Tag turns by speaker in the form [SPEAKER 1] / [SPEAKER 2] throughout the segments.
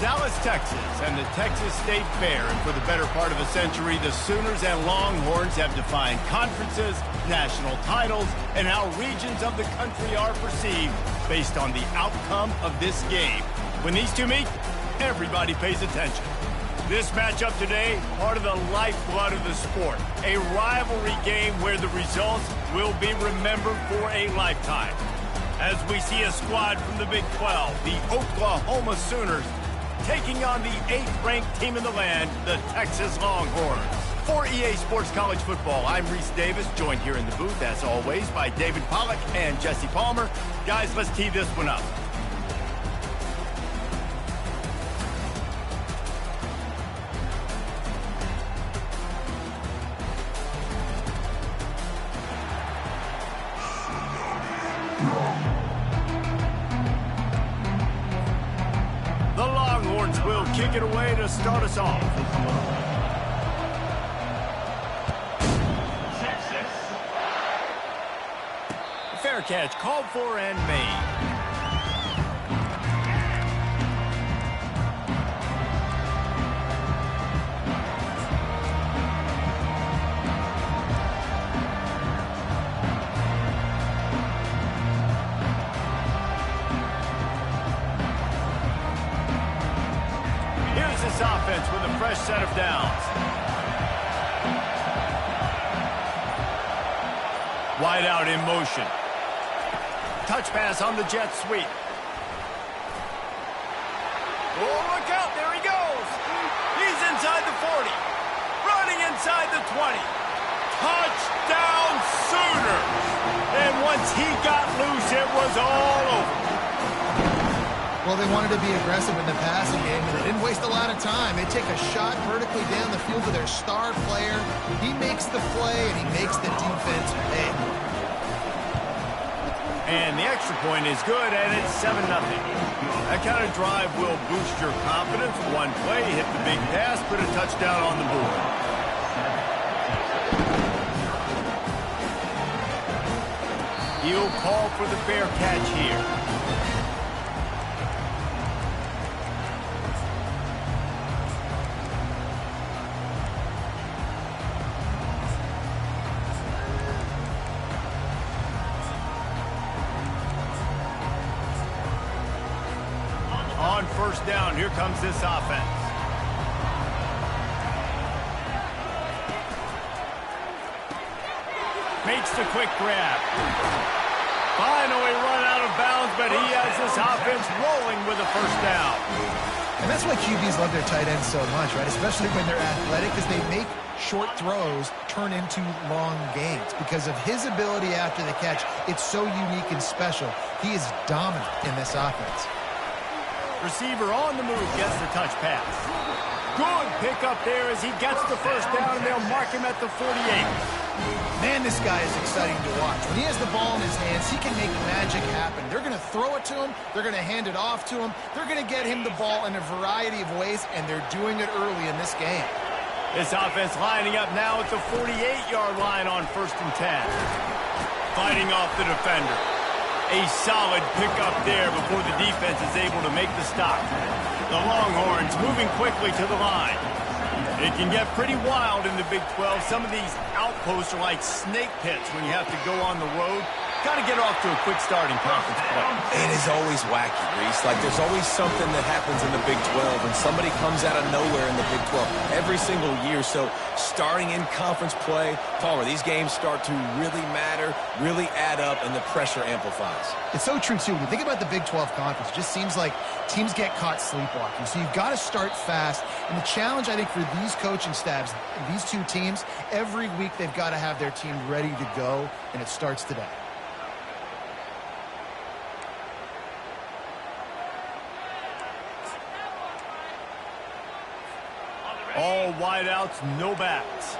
[SPEAKER 1] Dallas, Texas, and the Texas State Fair. And for the better part of a century, the Sooners and Longhorns have defined conferences, national titles, and how regions of the country are perceived based on the outcome of this game. When these two meet, everybody pays attention. This matchup today, part of the lifeblood of the sport. A rivalry game where the results will be remembered for a lifetime. As we see a squad from the Big 12, the Oklahoma Sooners, taking on the 8th-ranked team in the land, the Texas Longhorns. For EA Sports College Football, I'm Reese Davis, joined here in the booth, as always, by David Pollack and Jesse Palmer. Guys, let's tee this one up. Will kick it away to start us off. Fair catch called for and made. This offense with a fresh set of downs. Wide out in motion. Touch pass on the jet sweep. Oh, look out, there he goes. He's inside the 40. Running inside the 20. Touchdown Sooners. And once he got loose, it was all over.
[SPEAKER 2] Well, they wanted to be aggressive in the passing game, and they didn't waste a lot of time. They take a shot vertically down the field to their star player. He makes the play, and he makes the defense pay.
[SPEAKER 1] And the extra point is good, and it's 7-0. That kind of drive will boost your confidence. One play, hit the big pass, put a touchdown on the board. He'll call for the fair catch here. On first down, here comes this offense. Makes the quick grab. Finally run out of bounds, but he has this offense rolling with a first down.
[SPEAKER 2] And that's why QBs love their tight ends so much, right? Especially when they're athletic, because they make short throws turn into long gains. Because of his ability after the catch, it's so unique and special. He is dominant in this offense.
[SPEAKER 1] Receiver on the move gets the touch pass. Good pickup there as he gets the first down, and they'll mark him at the 48.
[SPEAKER 2] Man, this guy is exciting to watch. When he has the ball in his hands, he can make magic happen. They're going to throw it to him. They're going to hand it off to him. They're going to get him the ball in a variety of ways, and they're doing it early in this game.
[SPEAKER 1] This offense lining up now at the 48-yard line on 1st and 10. Fighting off the defender. A solid pickup there before the defense is able to make the stop. The Longhorns moving quickly to the line. It can get pretty wild in the Big 12. Some of these outposts are like snake pits when you have to go on the road. Got to get off to a quick start in conference play.
[SPEAKER 3] It is always wacky, Reese. Like, there's always something that happens in the Big 12, and somebody comes out of nowhere in the Big 12 every single year. So, starting in conference play, Palmer, these games start to really matter, really add up, and the pressure amplifies.
[SPEAKER 2] It's so true, too. When you think about the Big 12 Conference, it just seems like teams get caught sleepwalking. So, you've got to start fast. And the challenge, I think, for these coaching staffs, these two teams, every week they've got to have their team ready to go, and it starts today.
[SPEAKER 1] All wideouts, no backs.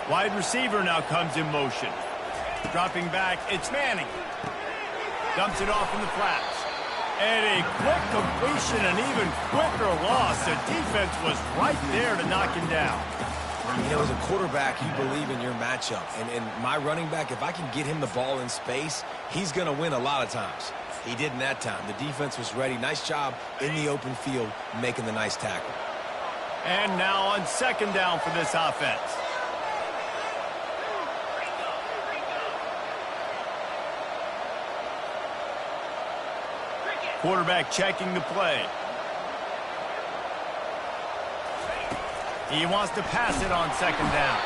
[SPEAKER 1] Wide receiver now comes in motion. Dropping back, it's Manning. Dumps it off in the flats. And a quick completion, an even quicker loss. The defense was right there to knock him down.
[SPEAKER 3] You know, as a quarterback, you believe in your matchup. And my running back, if I can get him the ball in space, he's going to win a lot of times. He didn't that time. The defense was ready. Nice job in the open field making the nice tackle.
[SPEAKER 1] And now on second down for this offense. Quarterback checking the play. He wants to pass it on second down.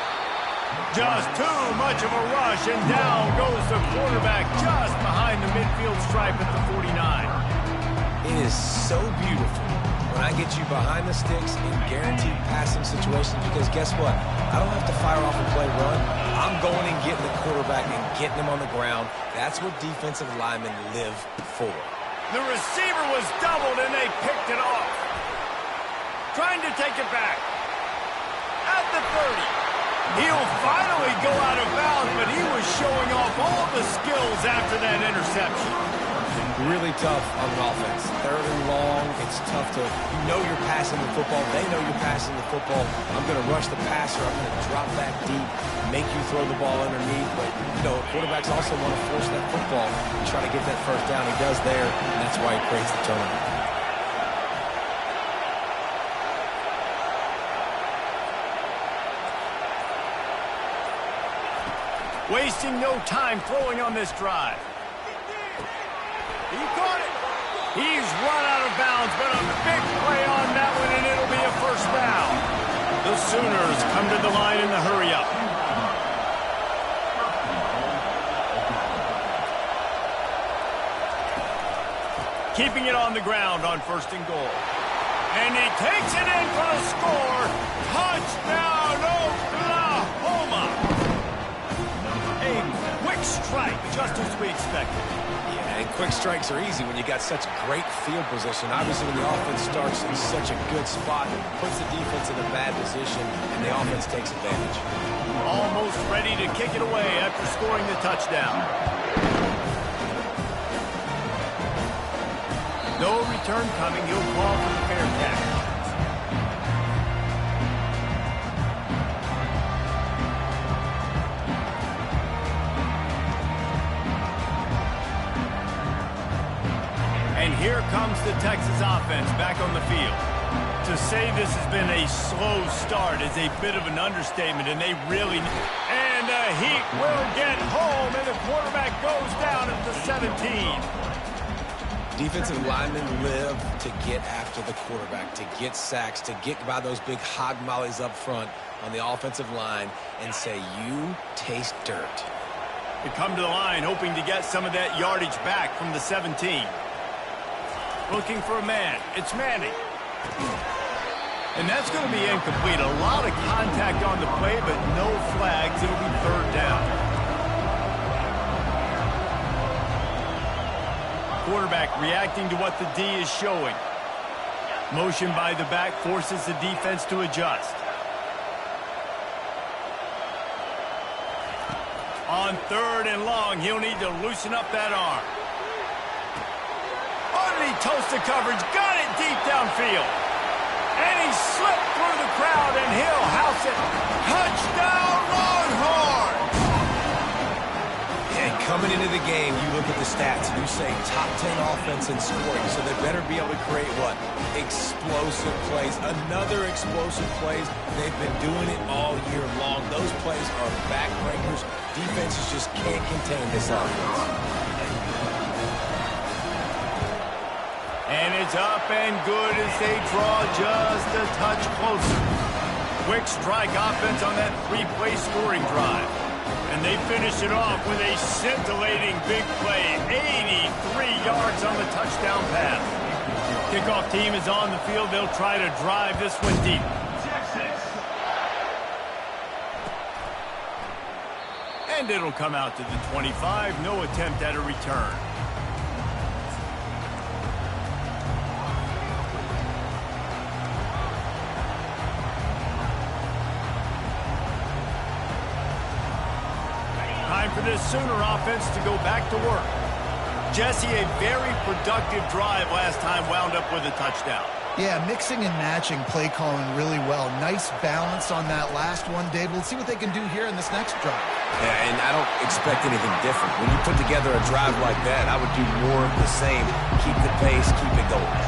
[SPEAKER 1] Just too much of a rush, and down goes the quarterback just behind the midfield stripe at the 49.
[SPEAKER 3] It is so beautiful when I get you behind the sticks in guaranteed passing situations, because guess what? I don't have to fire off a play run. I'm going and getting the quarterback and getting him on the ground. That's what defensive linemen live for.
[SPEAKER 1] The receiver was doubled, and they picked it off. Trying to take it back. At the 30. He'll finally go out of bounds, but he was showing off all the skills after that interception.
[SPEAKER 3] Really tough on an offense. Third and long, it's tough to, you know you're passing the football. They know you're passing the football. I'm going to rush the passer. I'm going to drop back deep, make you throw the ball underneath. But, you know, quarterbacks also want to force that football and try to get that first down. He does there, and that's why he creates the turnover.
[SPEAKER 1] Wasting no time throwing on this drive. He caught it. He's run out of bounds, but a big play on that one, and it'll be a first down. The Sooners come to the line in the hurry-up. Keeping it on the ground on first and goal. And he takes it in for a score. Touchdown, Oklahoma! A quick strike, just as we expected.
[SPEAKER 3] Yeah, and quick strikes are easy when you got such great field position. Obviously, when the offense starts in such a good spot, puts the defense in a bad position, and the offense takes advantage.
[SPEAKER 1] Almost ready to kick it away after scoring the touchdown. No return coming. He'll call for the fair catch. And here comes the Texas offense back on the field. To say this has been a slow start is a bit of an understatement, and they really... And the Heat will get home, and the quarterback goes down at the 17.
[SPEAKER 3] Defensive linemen live to get after the quarterback, to get sacks, to get by those big hog mollies up front on the offensive line and say, you taste dirt.
[SPEAKER 1] They come to the line hoping to get some of that yardage back from the 17. Looking for a man. It's Manning. And that's going to be incomplete. A lot of contact on the play, but no flags. It'll be third down. Quarterback reacting to what the D is showing. Motion by the back forces the defense to adjust. On third and long, he'll need to loosen up that arm. Underneath toasted coverage, got it deep downfield. And he slipped through the crowd, and he'll house it. Touchdown, Longhorns!
[SPEAKER 3] And coming into the game, you look at the stats, and you say top 10 offense in scoring, so they better be able to create what? Explosive plays. Another explosive plays. They've been doing it all year long. Those plays are backbreakers. Defenses just can't contain this offense.
[SPEAKER 1] And it's up and good as they draw just a touch closer. Quick strike offense on that three-play scoring drive. And they finish it off with a scintillating big play. 83 yards on the touchdown pass. Kickoff team is on the field. They'll try to drive this one deep. And it'll come out to the 25. No attempt at a return. Time for this Sooner offense to go back to work. Jesse, a very productive drive last time wound up with a touchdown.
[SPEAKER 2] Yeah, mixing and matching play calling really well. Nice balance on that last one, David. We'll see what they can do here in this next drive.
[SPEAKER 3] Yeah, and I don't expect anything different. When you put together a drive like that, I would do more of the same. Keep the pace, keep it going.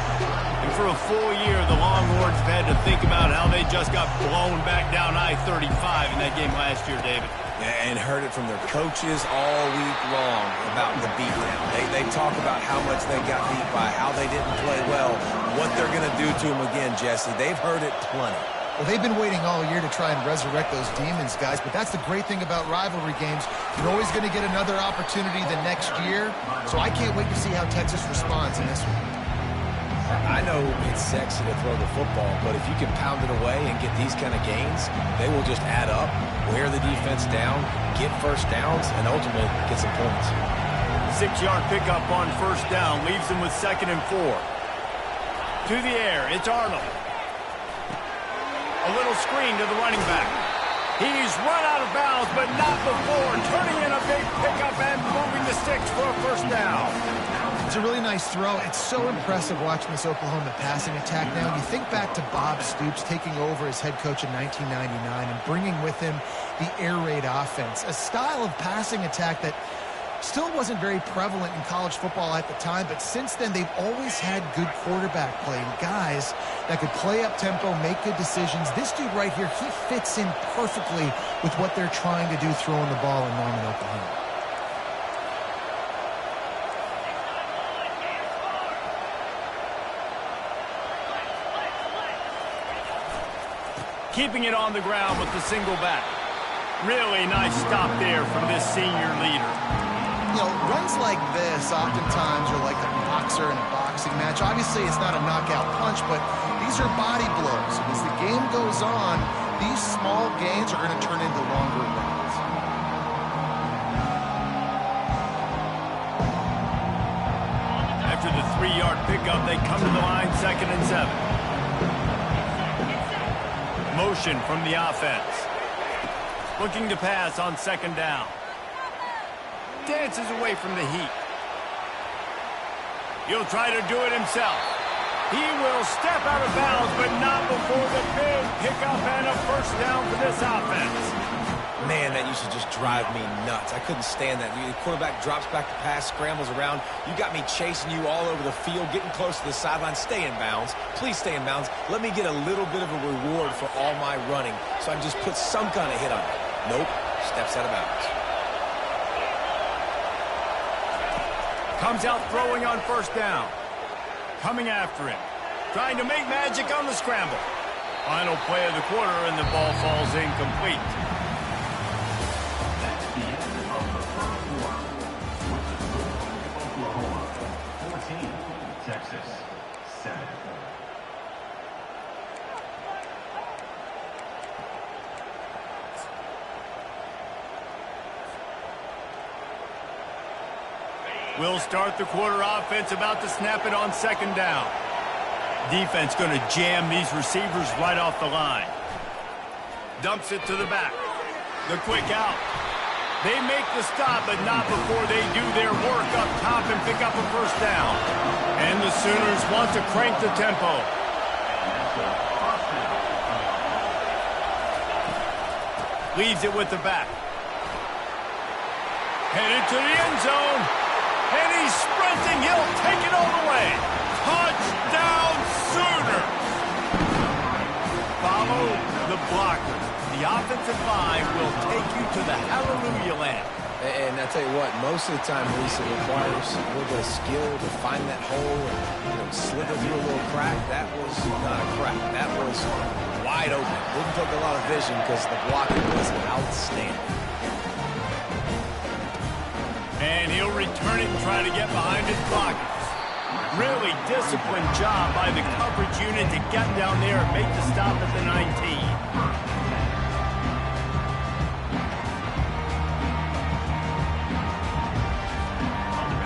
[SPEAKER 1] And for a full year, the Longhorns have had to think about how they just got blown back down I-35 in that game last year, David.
[SPEAKER 3] Yeah, and heard it from their coaches all week long about the beatdown. They talk about how much they got beat by, how they didn't play well, what they're going to do to them again, Jesse. They've heard it plenty.
[SPEAKER 2] Well, they've been waiting all year to try and resurrect those demons, guys, but that's the great thing about rivalry games. You're always going to get another opportunity the next year, so I can't wait to see how Texas responds in this one.
[SPEAKER 3] I know it's sexy to throw the football, but if you can pound it away and get these kind of gains, they will just add up, wear the defense down, get first downs, and ultimately get some points.
[SPEAKER 1] 6-yard pickup on first down leaves them with 2nd and 4. To the air, it's Arnold. A little screen to the running back. He's run out of bounds, but not before turning in a big pickup and moving the sticks for a first down.
[SPEAKER 2] It's a really nice throw. It's so impressive watching this Oklahoma passing attack now. You think back to Bob Stoops taking over as head coach in 1999 and bringing with him the air raid offense, a style of passing attack that still wasn't very prevalent in college football at the time, but since then they've always had good quarterback play and guys that could play up tempo, make good decisions. This dude right here, he fits in perfectly with what they're trying to do throwing the ball in Norman, Oklahoma.
[SPEAKER 1] Keeping it on the ground with the single back. Really nice stop there from this senior leader.
[SPEAKER 2] You know, runs like this oftentimes are like a boxer in a boxing match. Obviously, it's not a knockout punch, but these are body blows. And as the game goes on, these small gains are going to turn into longer runs.
[SPEAKER 1] After the 3-yard pickup, they come to the line 2nd and 7. Motion from the offense. Looking to pass on 2nd down. Dances away from the heat. He'll try to do it himself. He will step out of bounds, but not before the big pickup and a first down for this offense.
[SPEAKER 3] Man, that used to just drive me nuts. I couldn't stand that. The quarterback drops back to pass, scrambles around. You got me chasing you all over the field, getting close to the sideline. Stay in bounds. Please stay in bounds. Let me get a little bit of a reward for all my running so I can just put some kind of hit on it. Nope. Steps out of bounds.
[SPEAKER 1] Comes out throwing on first down. Coming after him. Trying to make magic on the scramble. Final play of the quarter, and the ball falls incomplete.
[SPEAKER 4] Texas, 7.
[SPEAKER 1] We'll start the quarter offense, about to snap it on 2nd down. Defense going to jam these receivers right off the line. Dumps it to the back. The quick out. They make the stop, but not before they do their work up top and pick up a first down. And the Sooners want to crank the tempo. Leaves it with the back. Headed to the end zone. And he's sprinting. He'll take it all the way. Touchdown, Sooners! Follow the blockers. The offensive line will take you to the hallelujah land.
[SPEAKER 3] And I tell you what, most of the time, Lisa, requires a little bit of skill to find that hole and slither through a little crack. That was not a crack. That was wide open. Didn't take a lot of vision because the blocking was outstanding. And
[SPEAKER 1] he'll return it and try to get behind his blockers. Really disciplined job by the coverage unit to get down there and make the stop at the 19.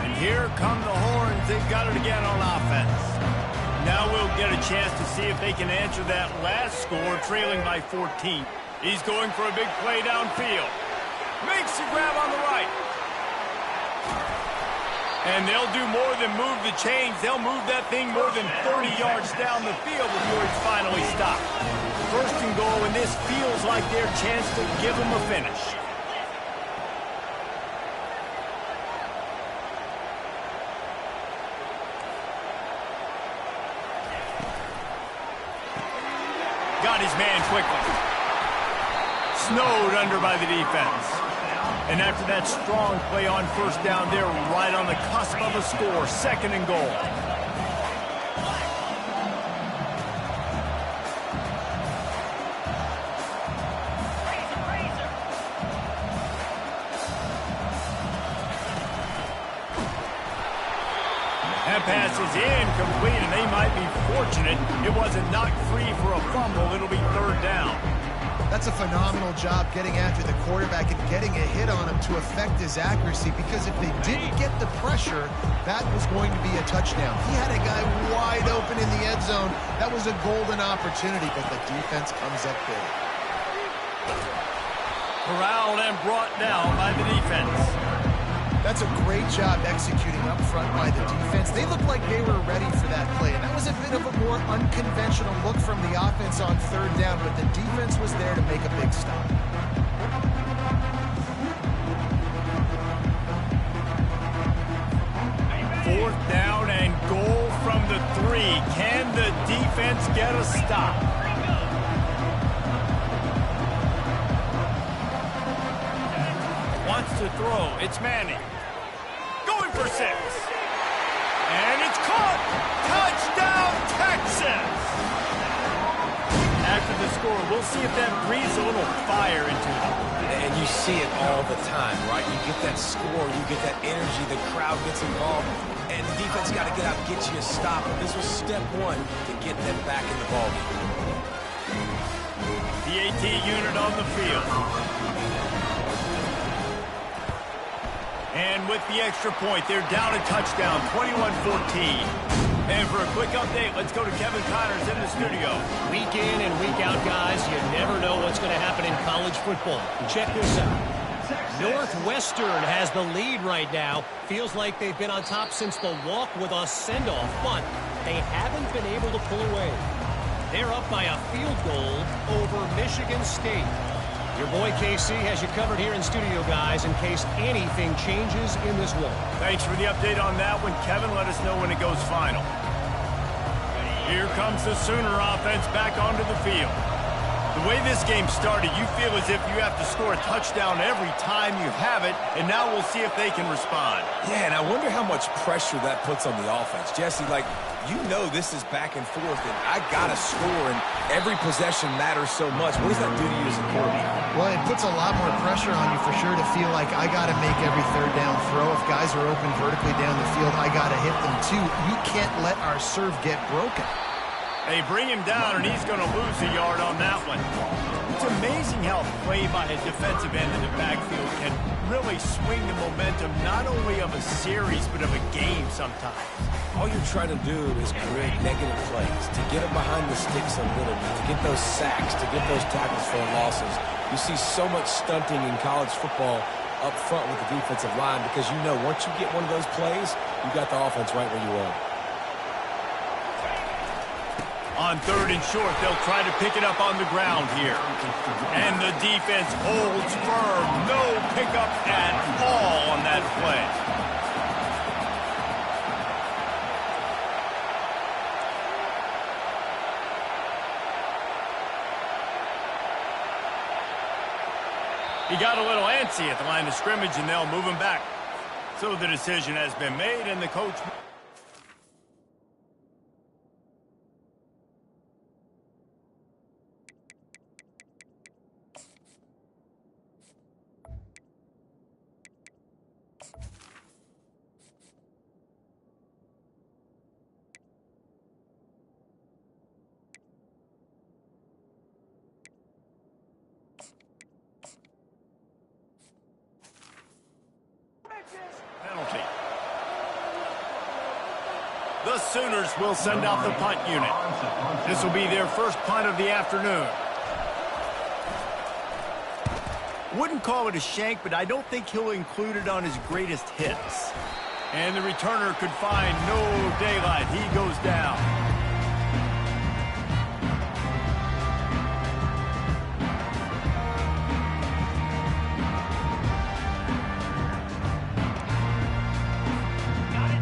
[SPEAKER 1] And here come the Horns. They've got it again on offense. Now we'll get a chance to see if they can answer that last score, trailing by 14. He's going for a big play downfield. Makes the grab on the right. And they'll do more than move the chains. They'll move that thing more than 30 yards down the field before it's finally stopped. First and goal, and this feels like their chance to give them a finish. Got his man quickly. Snowed under by the defense. And after that strong play on first down, they're right on the cusp of a score. Second and goal. That pass is incomplete, and they might be fortunate it wasn't knocked free for a fumble. It'll be third down.
[SPEAKER 2] That's a phenomenal job getting after the quarterback and getting a hit on him to affect his accuracy, because if they didn't get the pressure, that was going to be a touchdown. He had a guy wide open in the end zone. That was a golden opportunity, but the defense comes up big.
[SPEAKER 1] Corralled and brought down by the defense.
[SPEAKER 2] That's a great job executing up front by the defense. They looked like they were ready for that play, and that was a bit of a more unconventional look from the offense on third down, but the defense was there to make a big stop.
[SPEAKER 1] Fourth down and goal from the 3. Can the defense get a stop? Wants to throw. It's Manning. Going for 6. And it's caught. Touchdown, Texas. After the score, we'll see if that breathes a little fire into them.
[SPEAKER 3] And you see it all the time, right? You get that score, you get that energy, the crowd gets involved, and the defense got to get out and get you a stop. And this was step 1 to get them back in the ballgame.
[SPEAKER 1] The AT unit on the field. And with the extra point, they're down a touchdown, 21-14. And for a quick update, let's go to Kevin Connors in the studio.
[SPEAKER 4] Week in and week out, guys, you never know what's going to happen in college football. Check this out. Northwestern has the lead right now. Feels like they've been on top since the walk with a send-off, but they haven't been able to pull away. They're up by a field goal over Michigan State. Your boy KC has you covered here in studio, guys, in case anything changes in this one.
[SPEAKER 1] Thanks for the update on that one, Kevin. Let us know when it goes final. Here comes the Sooner offense back onto the field. The way this game started, you feel as if you have to score a touchdown every time you have it, and now we'll see if they can respond.
[SPEAKER 3] Yeah, and I wonder how much pressure that puts on the offense. Jesse, like, you know this is back and forth, and I got to score, and every possession matters so much. What does that do to you as a quarterback?
[SPEAKER 2] Well, it puts a lot more pressure on you for sure to feel like I got to make every third down throw. If guys are open vertically down the field, I got to hit them too. You can't let our serve get broken.
[SPEAKER 1] They bring him down, and he's going to lose a yard on that one. It's amazing how play by a defensive end in the backfield can really swing the momentum not only of a series but of a game sometimes.
[SPEAKER 3] All you're trying to do is create negative plays, to get them behind the sticks a little bit, to get those sacks, to get those tackles for losses. You see so much stunting in college football up front with the defensive line because you know once you get one of those plays, you got the offense right where you want.
[SPEAKER 1] On third and short, they'll try to pick it up on the ground here. And the defense holds firm. No pickup at all on that play. He got a little antsy at the line of scrimmage, and they'll move him back. So the decision has been made, and the coach... penalty. The Sooners will send out the punt unit. This will be their first punt of the afternoon. Wouldn't call it a shank, but I don't think he'll include it on his greatest hits. And the returner could find no daylight. He goes down.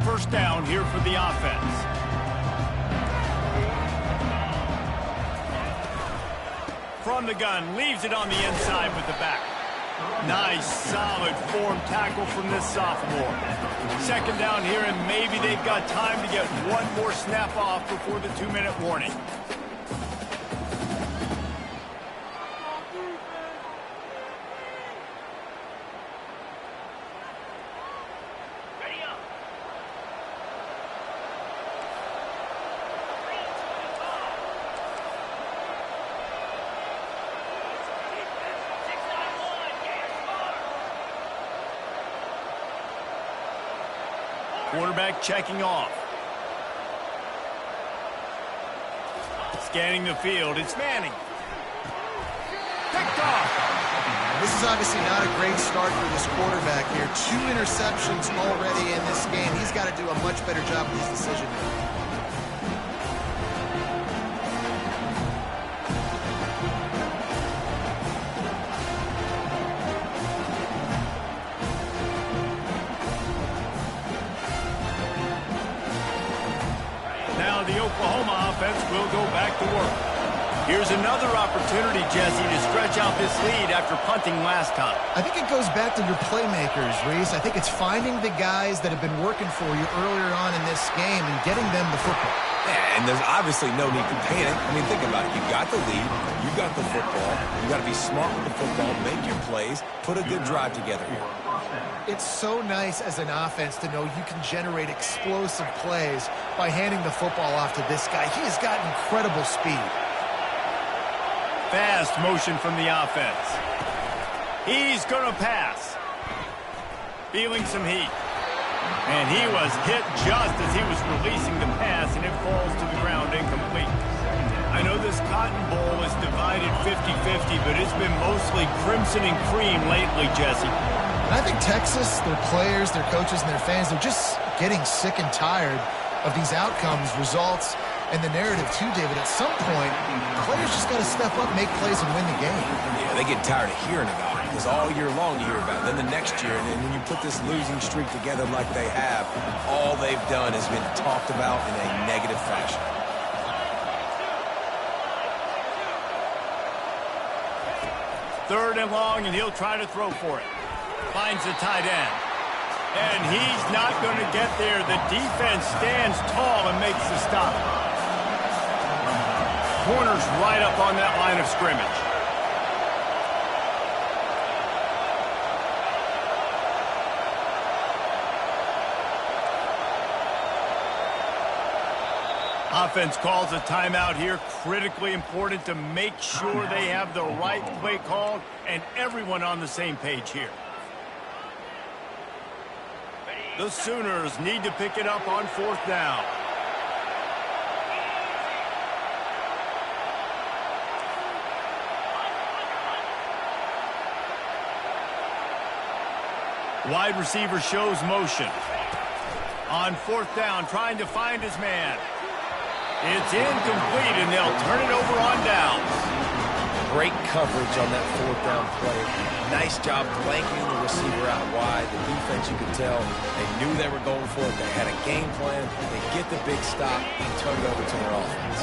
[SPEAKER 1] First down here for the offense. From the gun, leaves it on the inside with the back. Nice, solid form tackle from this sophomore. Second down here, and maybe they've got time to get one more snap off before the 2-minute warning. Quarterback checking off. Scanning the field. It's Manning. Picked off.
[SPEAKER 2] This is obviously not a great start for this quarterback here. 2 interceptions already in this game. He's got to do a much better job with his decision making.
[SPEAKER 1] The Oklahoma offense will go back to work. Here's another opportunity, Jesse, to stretch out this lead after punting last time.
[SPEAKER 2] I think it goes back to your playmakers, Reese. I think it's finding the guys that have been working for you earlier on in this game and getting them the football.
[SPEAKER 3] Yeah, and there's obviously no need to panic. I mean, think about it. You got the lead. You got the football. You got to be smart with the football, make your plays, put a good drive together here.
[SPEAKER 2] It's so nice as an offense to know you can generate explosive plays by handing the football off to this guy. He has got incredible speed.
[SPEAKER 1] Fast motion from the offense. He's going to pass. Feeling some heat. And he was hit just as he was releasing the pass, and it falls to the ground incomplete. I know this Cotton Bowl is divided 50-50, but it's been mostly crimson and cream lately, Jesse.
[SPEAKER 2] And I think Texas, their players, their coaches, and their fans, they're just getting sick and tired of these outcomes, results, and the narrative too, David. At some point, players just got to step up, make plays, and win the game.
[SPEAKER 3] Yeah, they get tired of hearing about it because all year long you hear about it. Then the next year, and then when you put this losing streak together like they have, all they've done has been talked about in a negative fashion.
[SPEAKER 1] Third and long, and he'll try to throw for it. Finds the tight end. And he's not going to get there. The defense stands tall and makes the stop. Corner's right up on that line of scrimmage. Offense calls a timeout here. Critically important to make sure they have the right play called and everyone on the same page here. The Sooners need to pick it up on fourth down. Wide receiver shows motion. On fourth down, trying to find his man. It's incomplete, and they'll turn it over on downs.
[SPEAKER 3] Great coverage on that fourth down play. Nice job blanking the receiver out wide. The defense, you could tell, they knew they were going for it. They had a game plan. They get the big stop and turn it over to their offense.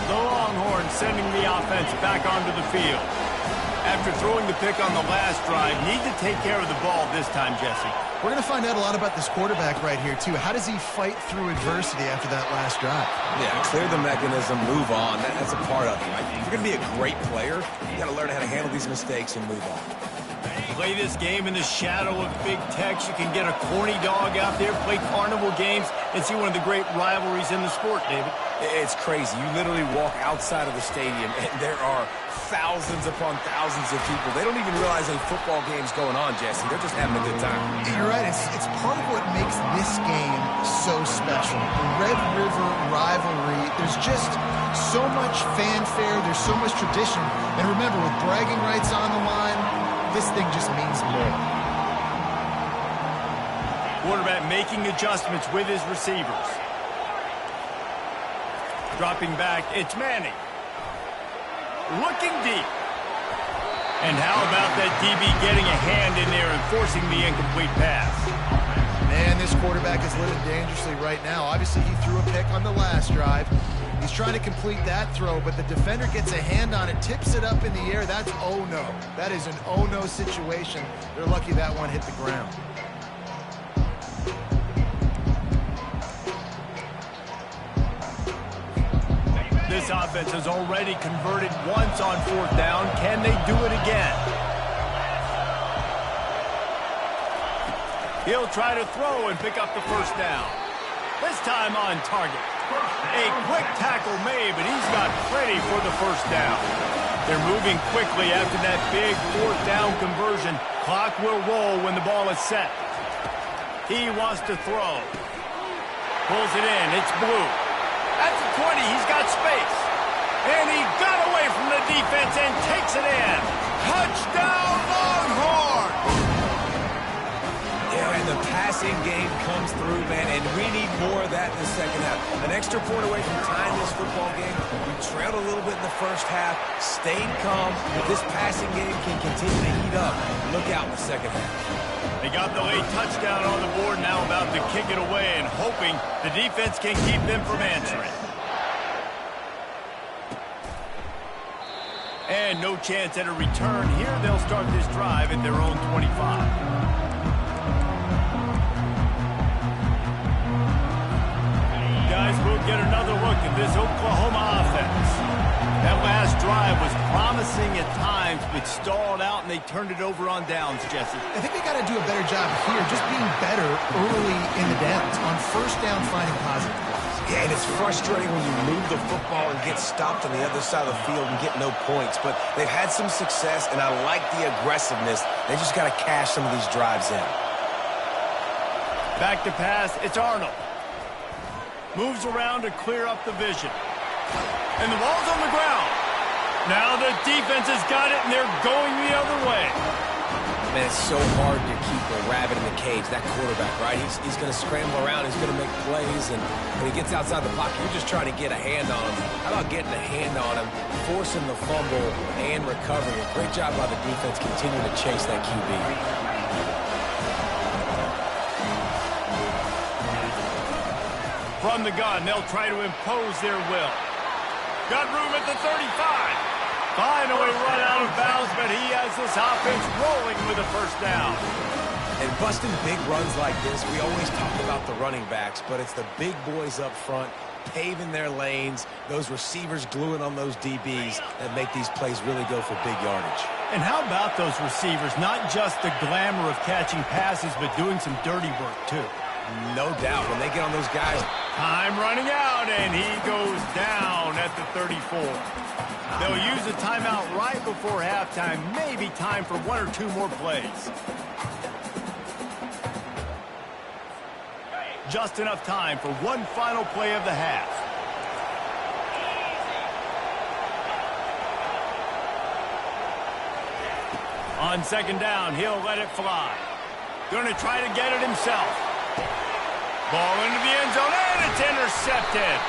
[SPEAKER 1] The Longhorns sending the offense back onto the field. After throwing the pick on the last drive, need to take care of the ball this time, Jesse.
[SPEAKER 2] We're going to find out a lot about this quarterback right here, too. How does he fight through adversity after that last drive?
[SPEAKER 3] Yeah, clear the mechanism, move on. That's a part of it. Right? If you're going to be a great player, you got to learn how to handle these mistakes and move on.
[SPEAKER 1] Play this game in the shadow of Big Tex. You can get a corny dog out there, play carnival games, and see one of the great rivalries in the sport, David.
[SPEAKER 3] It's crazy. You literally walk outside of the stadium, and there are thousands upon thousands of people. They don't even realize a football game's going on, Jesse. They're just having a good time.
[SPEAKER 2] You're right. It's part of what makes this game so special. The Red River rivalry, there's just so much fanfare. There's so much tradition. And remember, with bragging rights on the line, this thing just means more.
[SPEAKER 1] Quarterback making adjustments with his receivers. Dropping back, it's Manning. Looking deep. And how about that DB getting a hand in there and forcing the incomplete pass?
[SPEAKER 2] Man, this quarterback is living dangerously right now. Obviously, he threw a pick on the last drive. He's trying to complete that throw, but the defender gets a hand on it, tips it up in the air. That's oh-no. That is an oh-no situation. They're lucky that one hit the ground.
[SPEAKER 1] This offense has already converted once on 4th down. Can they do it again? He'll try to throw and pick up the 1st down. This time on target. A quick tackle made, but he's got plenty for the 1st down. They're moving quickly after that big 4th down conversion. Clock will roll when the ball is set. He wants to throw. Pulls it in. It's Blue. At the 20, he's got space. And he got away from the defense and takes it in. Touchdown, Longhorns!
[SPEAKER 3] Yeah, and the passing game comes through, man, and we need more of that in the second half. An extra point away from tying this football game. We trailed a little bit in the first half, stayed calm, but this passing game can continue to heat up. Look out in the second half.
[SPEAKER 1] They got the late touchdown on the board, now about to kick it away and hoping the defense can keep them from answering. And no chance at a return here. They'll start this drive at their own 25. Guys, we'll get another look at this Oklahoma offense. That last drive was promising at times, but stalled out, and they turned it over on downs, Jesse.
[SPEAKER 2] I think they got to do a better job here, just being better early in the downs. On 1st down, finding positive plays.
[SPEAKER 3] Yeah, and it's frustrating when you move the football and get stopped on the other side of the field and get no points. But they've had some success, and I like the aggressiveness. They just got to cash some of these drives in.
[SPEAKER 1] Back to pass, it's Arnold. Moves around to clear up the vision. And the ball's on the ground. Now the defense has got it, and they're going the other way.
[SPEAKER 3] Man, it's so hard to keep a rabbit in the cage, that quarterback, right? He's going to scramble around. He's going to make plays, and when he gets outside the pocket, you're just trying to get a hand on him. How about getting a hand on him, forcing the fumble, and recovering? A great job by the defense continuing to chase that QB.
[SPEAKER 1] From the gun, they'll try to impose their will. Got room at the 35. Finally run out of bounds, but he has this offense rolling with a 1st down.
[SPEAKER 3] And busting big runs like this, we always talk about the running backs, but it's the big boys up front, paving their lanes, those receivers gluing on those DBs that make these plays really go for big yardage.
[SPEAKER 1] And how about those receivers? Not just the glamour of catching passes, but doing some dirty work, too.
[SPEAKER 3] No doubt. When they get on those guys.
[SPEAKER 1] Time running out, and he goes down at the 34. They'll use a timeout right before halftime. Maybe time for 1 or 2 more plays. Just enough time for one final play of the half. On 2nd down, he'll let it fly. Going to try to get it himself. Ball into the end zone, and it's intercepted.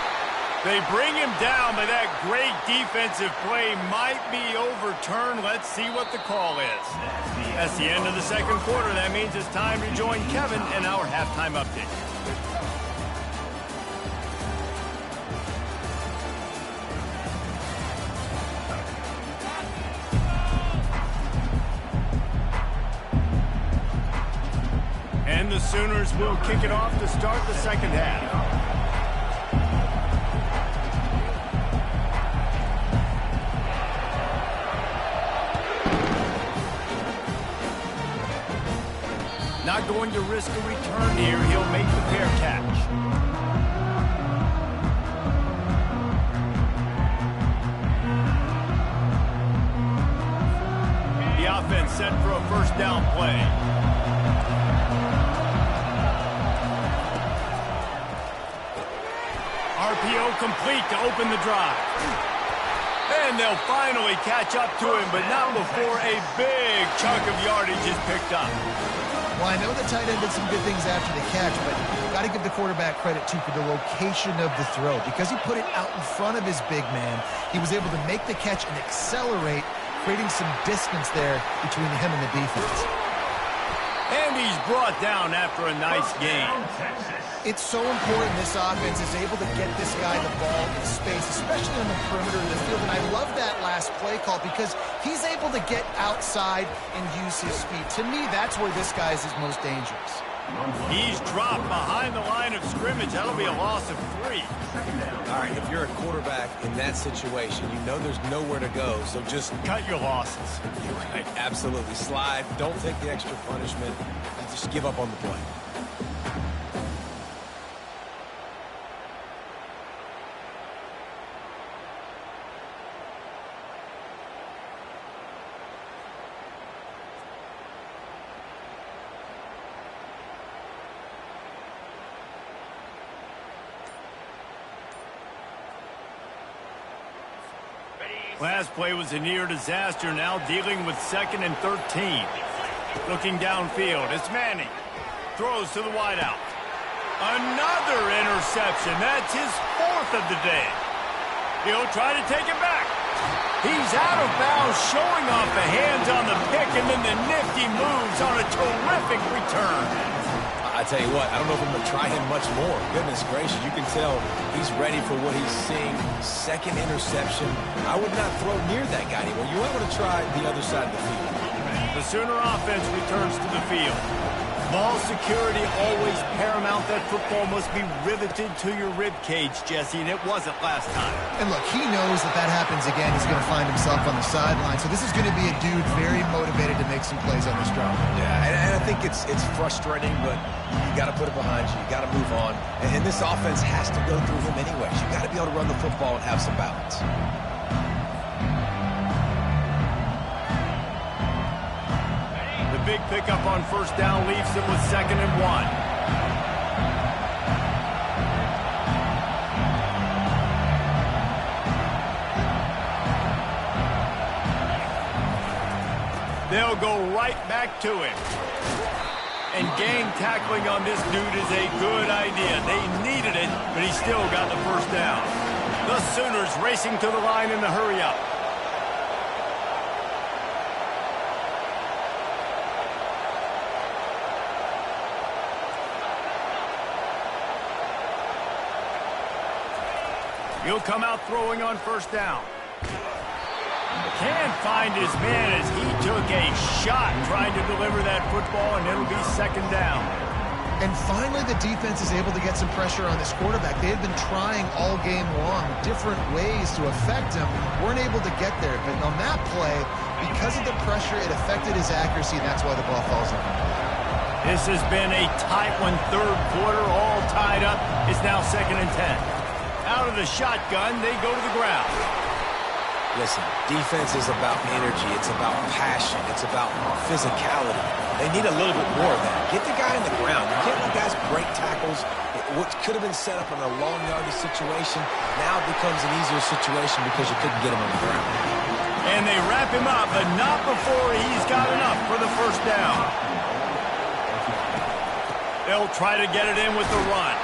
[SPEAKER 1] They bring him down, but that great defensive play might be overturned. Let's see what the call is. That's the end of the 2nd quarter. That means it's time to join Kevin in our halftime update. And the Sooners will kick it off to start the 2nd half. Not going to risk a return here. He'll make the fair catch. The offense set for a 1st down play. RPO complete to open the drive. And they'll finally catch up to him, but not before a big chunk of yardage is picked up.
[SPEAKER 2] Well, I know the tight end did some good things after the catch, but got to give the quarterback credit, too, for the location of the throw. Because he put it out in front of his big man, he was able to make the catch and accelerate, creating some distance there between him and the defense.
[SPEAKER 1] And he's brought down after a nice gain.
[SPEAKER 2] It's so important this offense is able to get this guy the ball in space, especially on the perimeter of the field. And I love that last play call because he's able to get outside and use his speed. To me, that's where this guy is his most dangerous.
[SPEAKER 1] He's dropped behind the line of scrimmage. That'll be a loss of 3.
[SPEAKER 3] All right, if you're a quarterback in that situation, you know there's nowhere to go, so just
[SPEAKER 1] cut your losses.
[SPEAKER 3] You're right, absolutely. Slide, don't take the extra punishment, and just give up on the play.
[SPEAKER 1] Last play was a near disaster, now dealing with 2nd and 13. Looking downfield, it's Manning. Throws to the wideout. Another interception. That's his 4th of the day. He'll try to take it back. He's out of bounds, showing off the hands on the pick, and then the nifty moves on a terrific return.
[SPEAKER 3] I tell you what, I don't know if I'm going to try him much more. Goodness gracious, you can tell he's ready for what he's seeing. 2nd interception. I would not throw near that guy anymore. You might want to try the other side of the field.
[SPEAKER 1] The Sooner offense returns to the field. Ball security always paramount. That football must be riveted to your rib cage, Jesse, and it wasn't last time.
[SPEAKER 2] And look, he knows that that happens again. He's going to find himself on the sideline. So this is going to be a dude very motivated to make some plays on this drive.
[SPEAKER 3] Yeah, and I think it's frustrating, but you got to put it behind you. You got to move on. And this offense has to go through him anyways. You got to be able to run the football and have some balance.
[SPEAKER 1] Big pickup on 1st down leaves them with 2nd and 1. They'll go right back to him. And gang tackling on this dude is a good idea. They needed it, but he still got the 1st down. The Sooners racing to the line in the hurry-up. He'll come out throwing on 1st down. Can't find his man as he took a shot trying to deliver that football, and it'll be 2nd down.
[SPEAKER 2] And finally, the defense is able to get some pressure on this quarterback. They had been trying all game long different ways to affect him. Weren't able to get there. But on that play, because of the pressure, it affected his accuracy, and that's why the ball falls in.
[SPEAKER 1] This has been a tight one. 3rd quarter, all tied up. It's now 2nd and 10. Out of the shotgun, they go to the ground.
[SPEAKER 3] Listen, defense is about energy. It's about passion. It's about physicality. They need a little bit more of that. Get the guy on the ground. You can't let guys break tackles. What could have been set up in a long yardage situation now becomes an easier situation because you couldn't get him on the ground.
[SPEAKER 1] And they wrap him up, but not before he's got enough for the 1st down. They'll try to get it in with the run.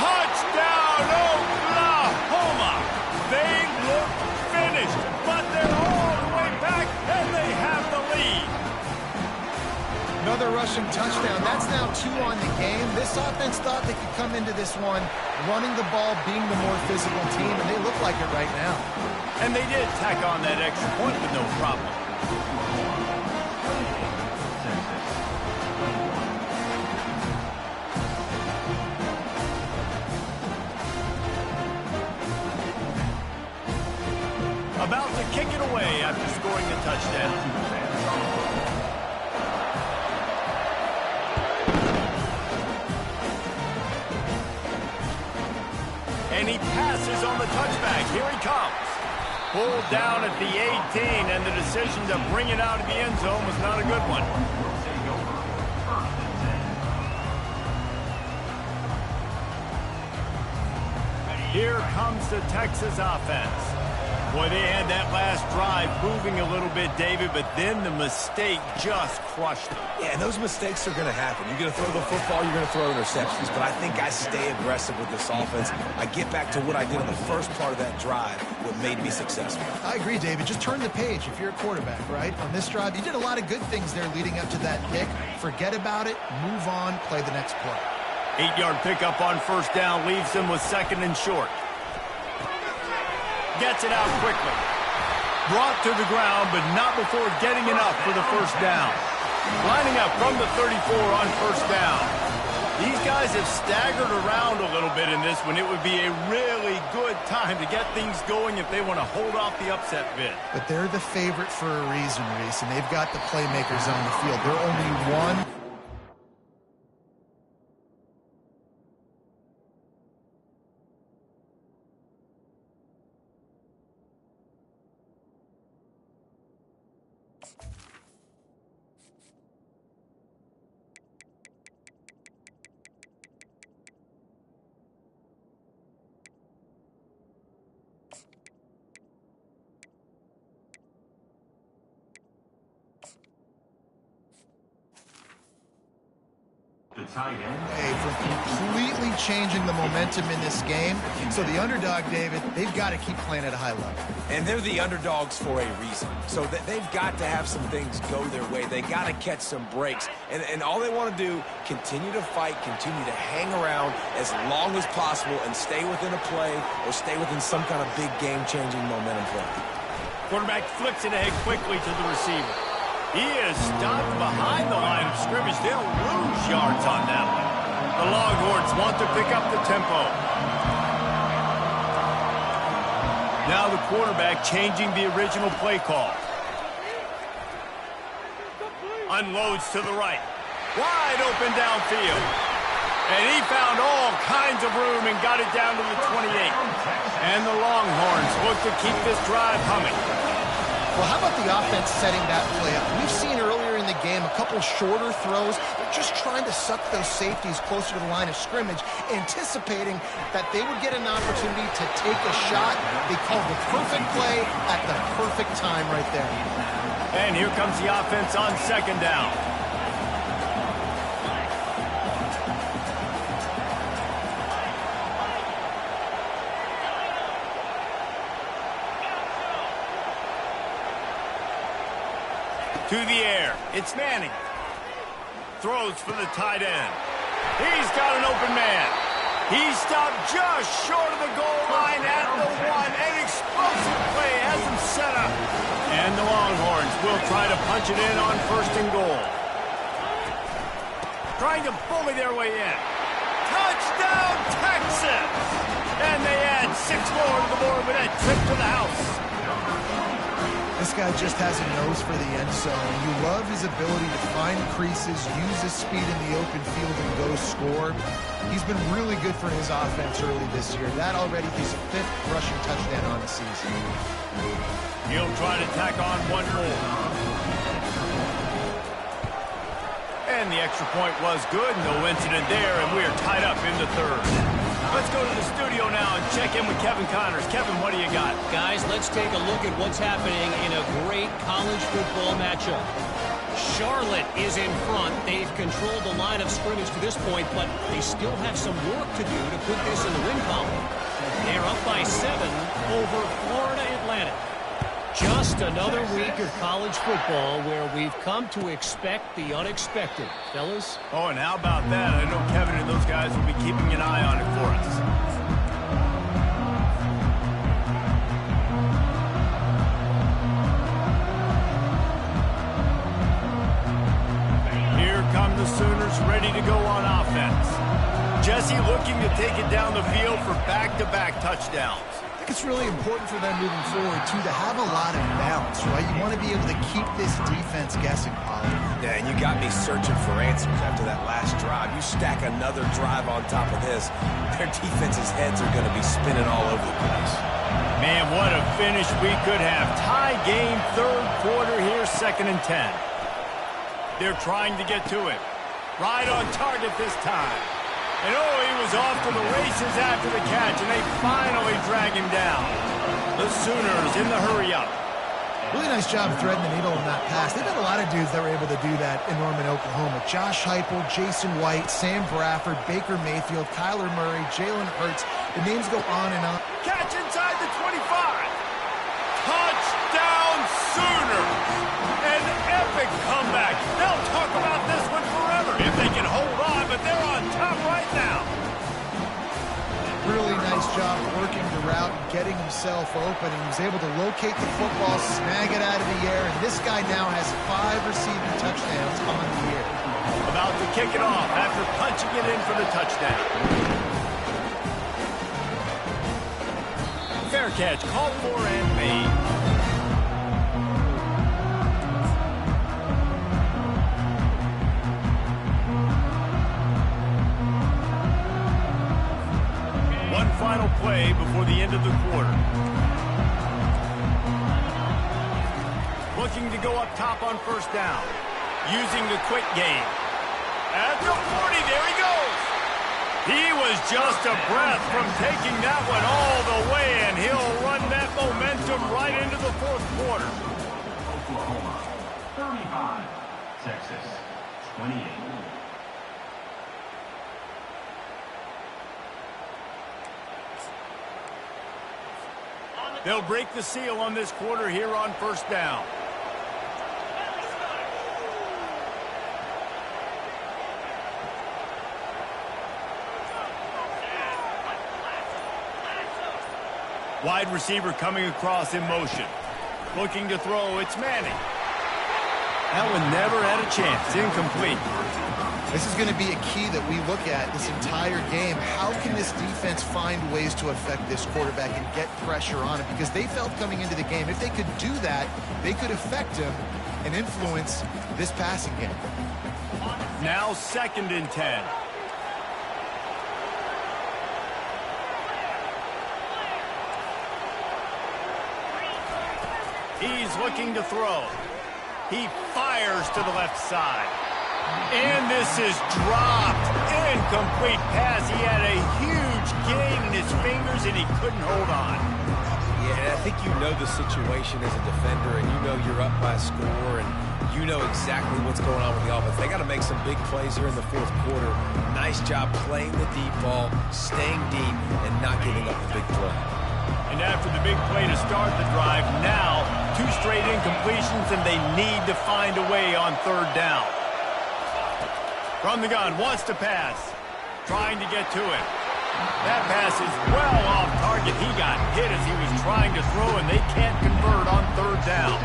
[SPEAKER 1] Touchdown, Oklahoma! They look finished, but they're all the way back, and they have the lead.
[SPEAKER 2] Another rushing touchdown. That's now 2 on the game. This offense thought they could come into this one running the ball, being the more physical team, and they look like it right now.
[SPEAKER 1] And they did tack on that extra point with no problem. About to kick it away after scoring the touchdown. And he passes on the touchback. Here he comes. Pulled down at the 18, and the decision to bring it out of the end zone was not a good one. Here comes the Texas offense. Boy, they had that last drive moving a little bit, David, but then the mistake just crushed them.
[SPEAKER 3] Yeah, and those mistakes are going to happen. You're going to throw the football, you're going to throw interceptions, but I think I stay aggressive with this offense. I get back to what I did on the first part of that drive, what made me successful.
[SPEAKER 2] I agree, David. Just turn the page if you're a quarterback, right? On this drive, you did a lot of good things there leading up to that pick. Forget about it, move on, play the next play.
[SPEAKER 1] 8-yard pickup on first down leaves them with second and short. Gets it out quickly. Brought to the ground, but not before getting enough for the first down. Lining up from the 34 on first down. These guys have staggered around a little bit in this one. It would be a really good time to get things going if they want to hold off the upset bid.
[SPEAKER 2] But they're the favorite for a reason, Reese, and they've got the playmakers on the field. They're only one. For completely changing the momentum in this game. So the underdog, David, they've got to keep playing at a high level.
[SPEAKER 3] And they're the underdogs for a reason. So they've got to have some things go their way. They got to catch some breaks. And all they want to do, continue to fight, continue to hang around as long as possible and stay within a play or stay within some kind of big game-changing momentum play.
[SPEAKER 1] Quarterback flips it ahead quickly to the receiver. He is stopped behind the line of scrimmage. They'll lose yards on that one. The Longhorns want to pick up the tempo. Now the quarterback changing the original play call. Unloads to the right. Wide open downfield. And he found all kinds of room and got it down to the 28. And the Longhorns look to keep this drive humming.
[SPEAKER 2] Well, how about the offense setting that play up? We've seen earlier in the game a couple shorter throws. They're just trying to suck those safeties closer to the line of scrimmage, anticipating that they would get an opportunity to take a shot. They called the perfect play at the perfect time right there.
[SPEAKER 1] And here comes the offense on second down. To the air. It's Manning. Throws for the tight end. He's got an open man. He stopped just short of the goal line at the one. An explosive play has him set up. And the Longhorns will try to punch it in on first and goal. Trying to bully their way in. Touchdown, Texas! And they add 6 more to the board with a trip to the house.
[SPEAKER 2] This guy just has a nose for the end zone. You love his ability to find creases, use his speed in the open field, and go score. He's been really good for his offense early this year. That already his 5th rushing touchdown on the season.
[SPEAKER 1] He'll try to tack on one more. And the extra point was good. No incident there, and we are tied up in the 3rd. Let's go to the studio now and check in with Kevin Connors. Kevin, what do you got?
[SPEAKER 4] Guys, let's take a look at what's happening in a great college football matchup. Charlotte is in front. They've controlled the line of scrimmage to this point, but they still have some work to do to put this in the win column. They're up by 7 over Florida Atlantic. Just another week of college football where we've come to expect the unexpected. Fellas?
[SPEAKER 1] Oh, and how about that? I know Kevin and those guys will be keeping an eye on it for us. Here come the Sooners ready to go on offense. Jesse looking to take it down the field for back-to-back touchdowns.
[SPEAKER 2] I think it's really important for them moving forward, too, to have a lot of balance, right? You want to be able to keep this defense guessing, Pollard.
[SPEAKER 3] Yeah, and you got me searching for answers after that last drive. You stack another drive on top of this, their defense's heads are going to be spinning all over the place.
[SPEAKER 1] Man, what a finish we could have. Tie game, 3rd quarter here, 2nd and 10. They're trying to get to it. Right on target this time. And oh, he was off to the races after the catch, and they finally drag him down. The Sooners in the hurry-up.
[SPEAKER 2] Really nice job threading the needle on that pass. They've had a lot of dudes that were able to do that in Norman, Oklahoma. Josh Heupel, Jason White, Sam Bradford, Baker Mayfield, Kyler Murray, Jalen Hurts. The names go on and on.
[SPEAKER 1] Catch inside the 25. Touchdown Sooners. An epic comeback. They'll talk about this one forever if they can hold on, but they're on top right now.
[SPEAKER 2] Really nice job working the route and getting himself open. He was able to locate the football, snag it out of the air, and this guy now has 5 receiving touchdowns on the year.
[SPEAKER 1] About to kick it off after punching it in for the touchdown. Fair catch, called for and made. Final play before the end of the quarter. Looking to go up top on first down. Using the quick game. At the 40, there he goes. He was just a breath from taking that one all the way, and he'll run that momentum right into the fourth quarter.
[SPEAKER 5] Oklahoma, 35. Texas, 28.
[SPEAKER 1] They'll break the seal on this quarter here on first down. Wide receiver coming across in motion. Looking to throw, it's Manning. That one never had a chance, incomplete.
[SPEAKER 2] This is going to be a key that we look at this entire game. How can this defense find ways to affect this quarterback and get pressure on him? Because they felt coming into the game, if they could do that, they could affect him and influence this passing game.
[SPEAKER 1] Now 2nd and 10. He's looking to throw. He fires to the left side. And this is dropped. Incomplete pass. He had a huge gain in his fingers, and he couldn't hold on.
[SPEAKER 3] Yeah, I think you know the situation as a defender, and you know you're up by a score, and you know exactly what's going on with the offense. They got to make some big plays here in the fourth quarter. Nice job playing the deep ball, staying deep, and not giving up the big play.
[SPEAKER 1] And after the big play to start the drive, now 2 straight incompletions, and they need to find a way on third down. From the gun, wants to pass. Trying to get to it. That pass is well off target. He got hit as he was trying to throw, and they can't convert on third down.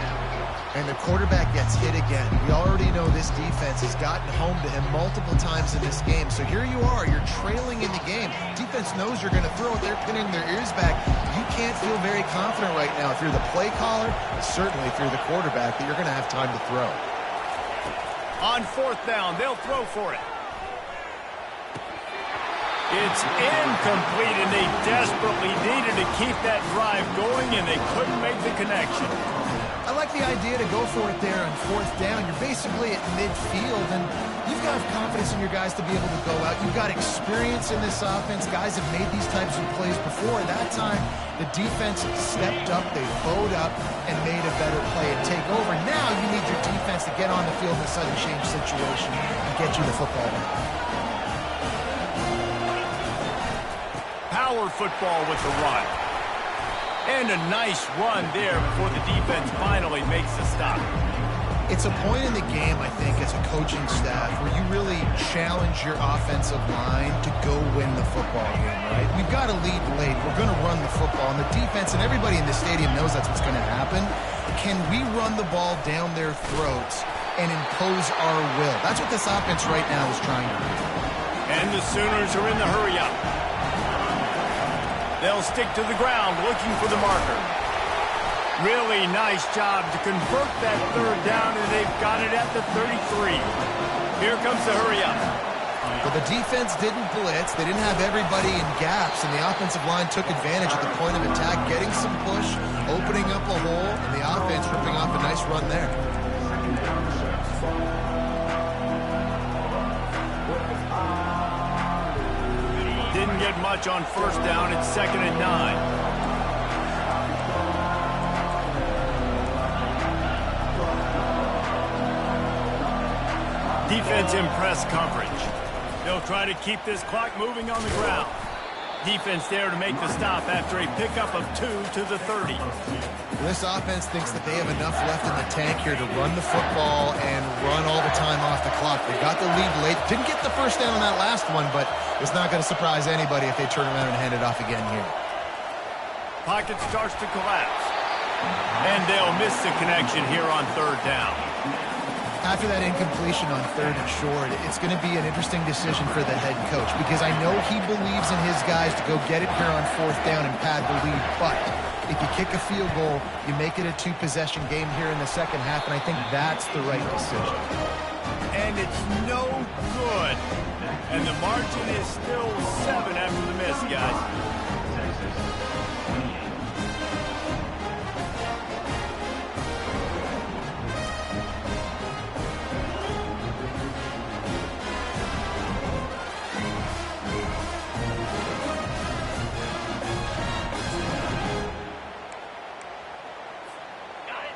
[SPEAKER 2] And the quarterback gets hit again. We already know this defense has gotten home to him multiple times in this game. So here you are. You're trailing in the game. Defense knows you're going to throw it. They're pinning their ears back. You can't feel very confident right now if you're the play caller, certainly if you're the quarterback, that you're going to have time to throw.
[SPEAKER 1] On fourth down, they'll throw for it. It's incomplete, and they desperately needed to keep that drive going, and they couldn't make the connection.
[SPEAKER 2] I like the idea to go for it there on fourth down. You're basically at midfield, and you've got to have confidence in your guys to be able to go out. You've got experience in this offense. Guys have made these types of plays before. That time, the defense stepped up, they bowed up, and made a better play and take over. Now you need your defense to get on the field in a sudden change situation and get you the football back.
[SPEAKER 1] Power football with the run. And a nice run there before the defense finally makes the stop.
[SPEAKER 2] It's a point in the game, I think, as a coaching staff where you really challenge your offensive line to go win the football game, right? We've got to lead late. We're going to run the football. And the defense and everybody in the stadium knows that's what's going to happen. Can we run the ball down their throats and impose our will? That's what this offense right now is trying to do.
[SPEAKER 1] And the Sooners are in the hurry-up. They'll stick to the ground looking for the marker. Really nice job to convert that third down, and they've got it at the 33. Here comes the hurry-up.
[SPEAKER 2] But the defense didn't blitz. They didn't have everybody in gaps, and the offensive line took advantage at the point of attack, getting some push, opening up a hole, and the offense ripping off a nice run there.
[SPEAKER 1] get much on first down. It's 2nd and 9. Defense in press coverage. They'll try to keep this clock moving on the ground. Defense there to make the stop after a pickup of 2 to the 30.
[SPEAKER 2] This offense thinks that they have enough left in the tank here to run the football and run all the time off the clock. They got the lead late. Didn't get the first down on that last one, but it's not going to surprise anybody if they turn around and hand it off again here.
[SPEAKER 1] Pocket starts to collapse. And they'll miss the connection here on 3rd down.
[SPEAKER 2] After that incompletion on 3rd and short, it's going to be an interesting decision for the head coach because I know he believes in his guys to go get it here on 4th down and pad the lead. But if you kick a field goal, you make it a 2-possession game here in the second half, and I think that's the right decision.
[SPEAKER 1] And it's no good. And the margin is still 7 after the miss, guys.
[SPEAKER 5] Texas, 28.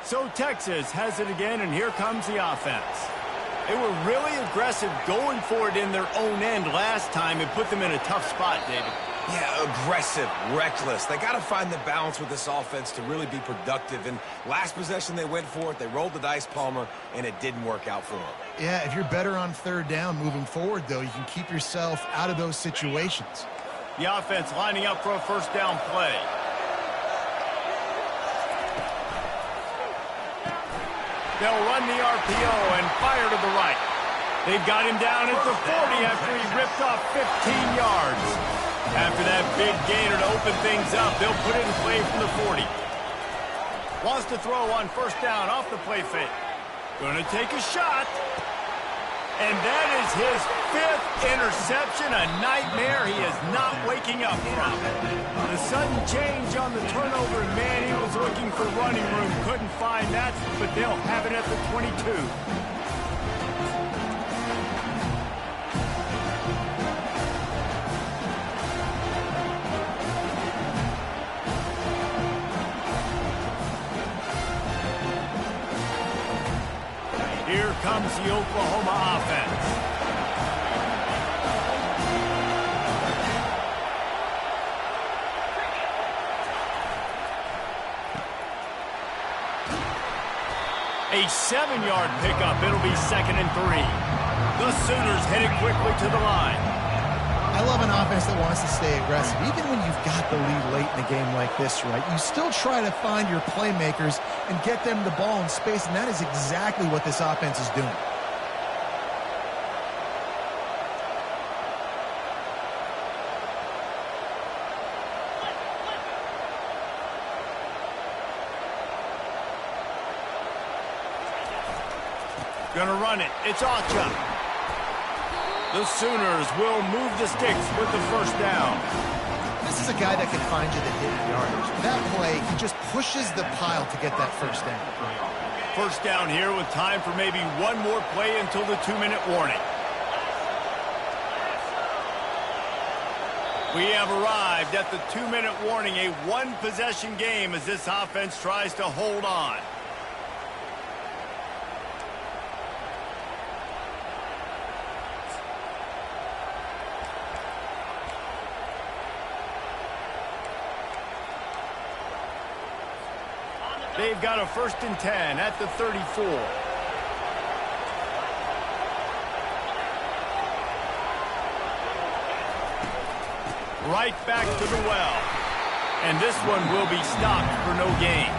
[SPEAKER 1] So Texas has it again, and here comes the offense. They were really aggressive going for it in their own end last time and put them in a tough spot, David.
[SPEAKER 3] Yeah, aggressive, reckless. They got to find the balance with this offense to really be productive. And last possession they went for it. They rolled the dice, Palmer, and it didn't work out for them.
[SPEAKER 2] Yeah, if you're better on 3rd down moving forward, though, you can keep yourself out of those situations.
[SPEAKER 1] The offense lining up for a first down play. They'll run the RPO and fire to the right. They've got him down at the 40 after he ripped off 15 yards. After that big gainer to open things up, they'll put it in play from the 40. Wants to throw on first down off the play fake. Gonna take a shot. And that is his 5th interception, a nightmare he is not waking up from. The sudden change on the turnover, man, he was looking for running room, couldn't find that, but they'll have it at the 22. Here comes the Oklahoma offense. A 7-yard pickup. It'll be 2nd and 3. The Sooners headed quickly to the line.
[SPEAKER 2] I love an offense that wants to stay aggressive. Even when you've got the lead late in a game like this, right, you still try to find your playmakers and get them the ball in space, and that is exactly what this offense is doing.
[SPEAKER 1] Gonna run it. It's Acha. The Sooners will move the sticks with the first down.
[SPEAKER 2] This is a guy that can find you the hidden yardage. That play, he just pushes the pile to get that first down.
[SPEAKER 1] First down here with time for maybe one more play until the 2-minute warning. We have arrived at the 2-minute warning, a 1-possession game as this offense tries to hold on. They've got a 1st and 10 at the 34. Right back to the well. And this one will be stopped for no gain.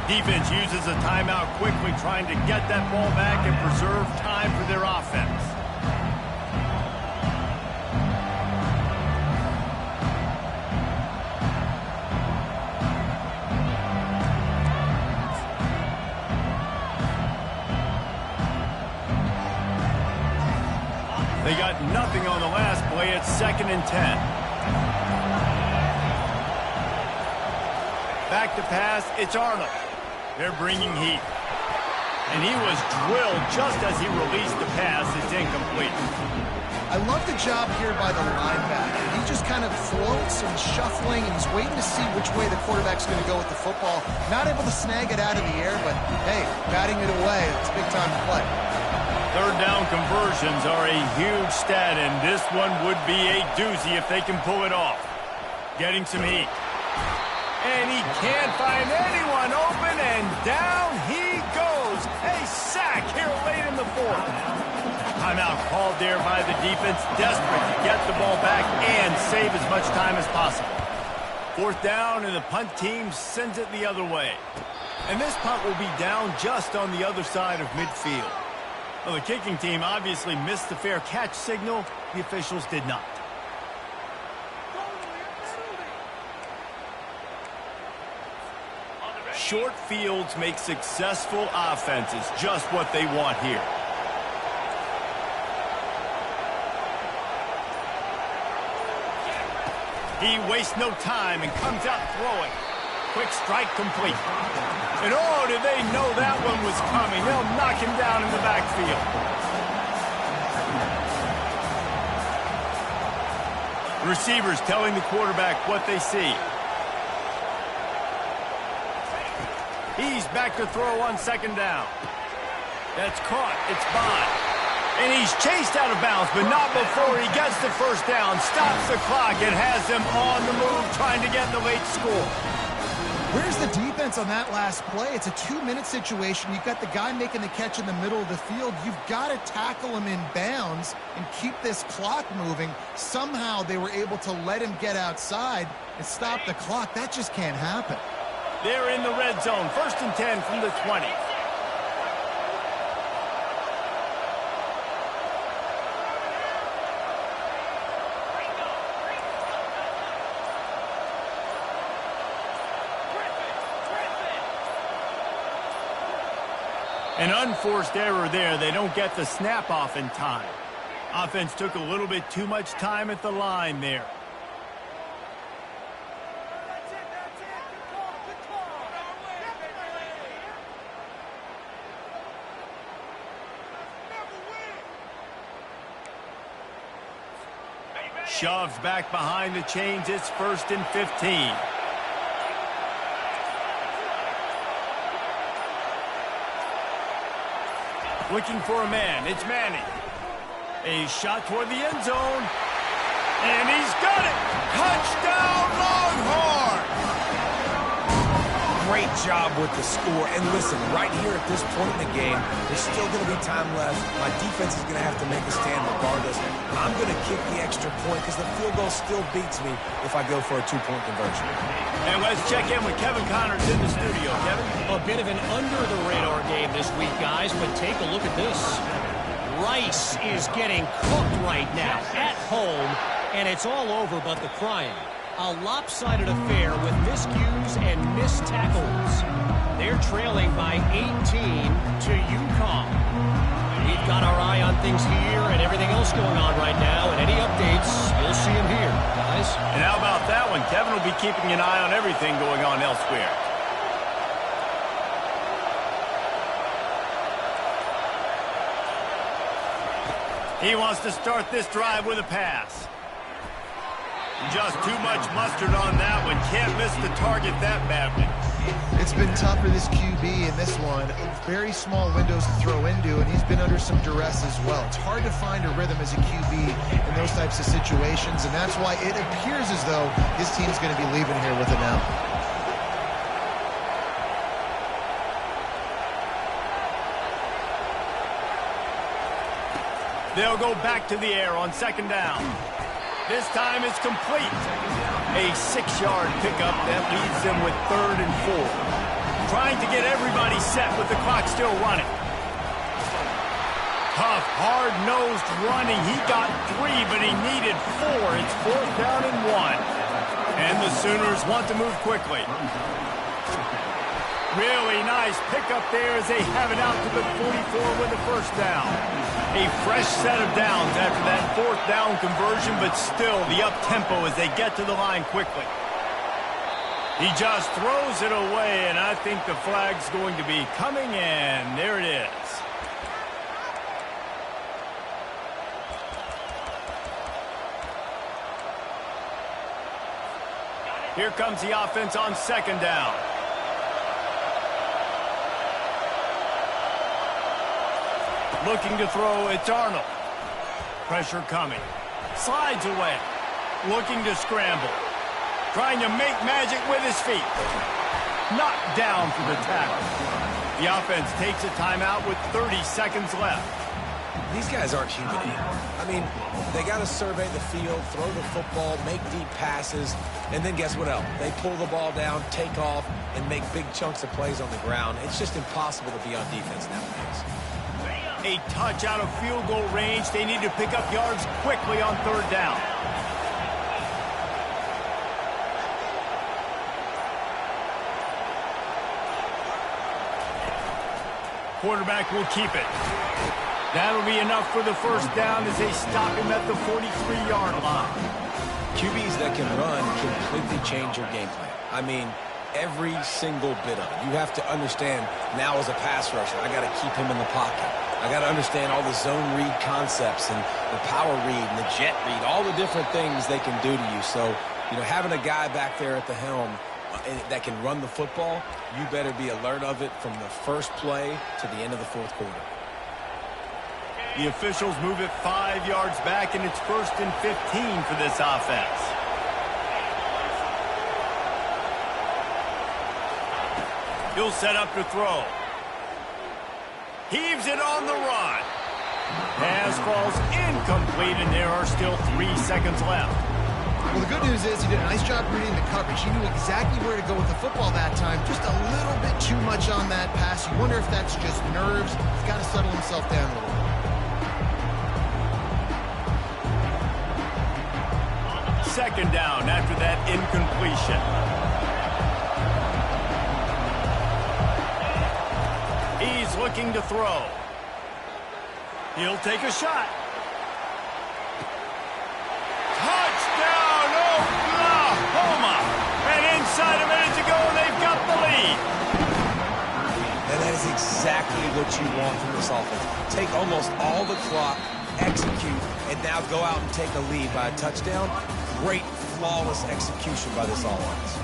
[SPEAKER 1] Defense uses a timeout quickly, trying to get that ball back and preserve time for their offense. They got nothing on the last play. It's 2nd and 10. Back to pass. It's Arnold. They're bringing heat. And he was drilled just as he released the pass. It's incomplete.
[SPEAKER 2] I love the job here by the linebacker. He just kind of floats and shuffling, and he's waiting to see which way the quarterback's going to go with the football. Not able to snag it out of the air, but, hey, batting it away. It's a big time to play.
[SPEAKER 1] Third down conversions are a huge stat, and this one would be a doozy if they can pull it off. Getting some heat. And he can't find anyone open, and down he goes. A sack here late in the fourth. Timeout called there by the defense, desperate to get the ball back and save as much time as possible. Fourth down, and the punt team sends it the other way. And this punt will be down just on the other side of midfield. Well, the kicking team obviously missed the fair catch signal. The officials did not. Short fields make successful offenses just what they want here. He wastes no time and comes out throwing. Quick strike complete. And oh, did they know that one was coming. They'll knock him down in the backfield. Receivers telling the quarterback what they see. He's back to throw on second down. That's caught. It's Bond. And he's chased out of bounds, but not before he gets the first down, stops the clock, and has them on the move trying to get the late score.
[SPEAKER 2] Where's the defense on that last play? It's a 2-minute situation. You've got the guy making the catch in the middle of the field. You've got to tackle him in bounds and keep this clock moving. Somehow they were able to let him get outside and stop the clock. That just can't happen.
[SPEAKER 1] They're in the red zone. 1st and 10 from the 20. An unforced error there. They don't get the snap off in time. Offense took a little bit too much time at the line there. Shoves back behind the chains. It's 1st and 15. Looking for a man. It's Manning. A shot toward the end zone. And he's got it. Touchdown, Longhorn!
[SPEAKER 3] Great job with the score. And listen, right here at this point in the game, there's still going to be time left. My defense is going to have to make a stand regardless. I'm going to kick the extra point because the field goal still beats me if I go for a 2-point conversion.
[SPEAKER 1] And let's check in with Kevin Connors in the studio. Kevin?
[SPEAKER 4] A bit of an under-the-radar game this week, guys, but take a look at this. Rice is getting cooked right now at home, and it's all over but the crying. A lopsided affair with miscues and missed tackles. They're trailing by 18 to UConn. We've got our eye on things here and everything else going on right now, and any updates, you'll see them here, guys.
[SPEAKER 1] And how about that one? Kevin will be keeping an eye on everything going on elsewhere. He wants to start this drive with a pass. Just too much mustard on that one. Can't miss the target that badly.
[SPEAKER 2] It's been tough for this QB in this one. Very small windows to throw into, and he's been under some duress as well. It's hard to find a rhythm as a QB in those types of situations, and that's why it appears as though his team's going to be leaving here with an out.
[SPEAKER 1] They'll go back to the air on second down. This time it's complete. A 6-yard pickup that leaves them with 3rd and 4. Trying to get everybody set with the clock still running. Tough, hard-nosed running. He got 3, but he needed 4. It's 4th down and 1. And the Sooners want to move quickly. Really nice pickup there as they have it out to the 44 with the first down. A fresh set of downs after that 4th down conversion, but still the up-tempo as they get to the line quickly. He just throws it away, and I think the flag's going to be coming in. There it is. Here comes the offense on second down. Looking to throw, it's Arnold. Pressure coming. Slides away. Looking to scramble. Trying to make magic with his feet. Knocked down for the tackle. The offense takes a timeout with 30 seconds left.
[SPEAKER 3] These guys aren't human. I mean, they got to survey the field, throw the football, make deep passes, and then guess what else? They pull the ball down, take off, and make big chunks of plays on the ground. It's just impossible to be on defense nowadays.
[SPEAKER 1] A touch out of field goal range. They need to pick up yards quickly on third down. Quarterback will keep it. That'll be enough for the first down as they stop him at the 43-yard line.
[SPEAKER 3] QBs that can run completely change your game plan. I mean, every single bit of it. You have to understand now as a pass rusher, I got to keep him in the pocket. I got to understand all the zone read concepts and the power read and the jet read, all the different things they can do to you. So, you know, having a guy back there at the helm that can run the football, you better be alert of it from the first play to the end of the fourth quarter.
[SPEAKER 1] The officials move it 5 yards back, and it's 1st and 15 for this offense. He'll set up to throw. Heaves it on the run. Pass falls incomplete, and there are still 3 seconds left.
[SPEAKER 2] Well, the good news is he did a nice job reading the coverage. He knew exactly where to go with the football that time. Just a little bit too much on that pass. You wonder if that's just nerves. He's got to settle himself down a little bit.
[SPEAKER 1] Second down after that incompletion. He's looking to throw. He'll take a shot. Touchdown, Oklahoma! And inside a minute to go, they've got the lead.
[SPEAKER 3] And that is exactly what you want from this offense. Take almost all the clock, execute, and now go out and take a lead by a touchdown. Great, flawless execution by this offense.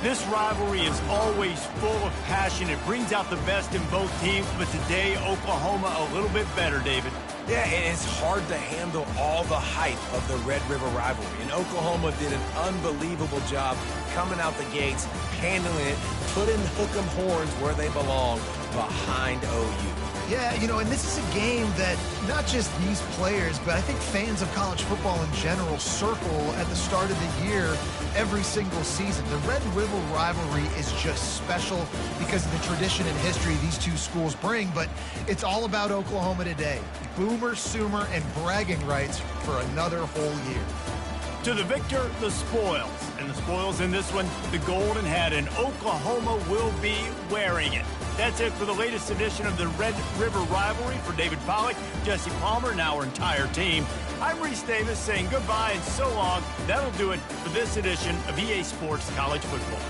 [SPEAKER 1] This rivalry is always full of passion. It brings out the best in both teams, but today, Oklahoma a little bit better, David.
[SPEAKER 3] Yeah, and it's hard to handle all the hype of the Red River rivalry. And Oklahoma did an unbelievable job coming out the gates, handling it, putting Hook'em horns where they belong, behind OU.
[SPEAKER 2] Yeah, you know, and this is a game that not just these players, but I think fans of college football in general circle at the start of the year every single season. The Red River rivalry is just special because of the tradition and history these two schools bring, but it's all about Oklahoma today. Boomer, Sooner, and bragging rights for another whole year.
[SPEAKER 1] To the victor, the spoils. And the spoils in this one, the golden hat, and Oklahoma will be wearing it. That's it for the latest edition of the Red River Rivalry. For David Pollack, Jesse Palmer, and our entire team, I'm Reese Davis saying goodbye and so long. That'll do it for this edition of EA Sports College Football.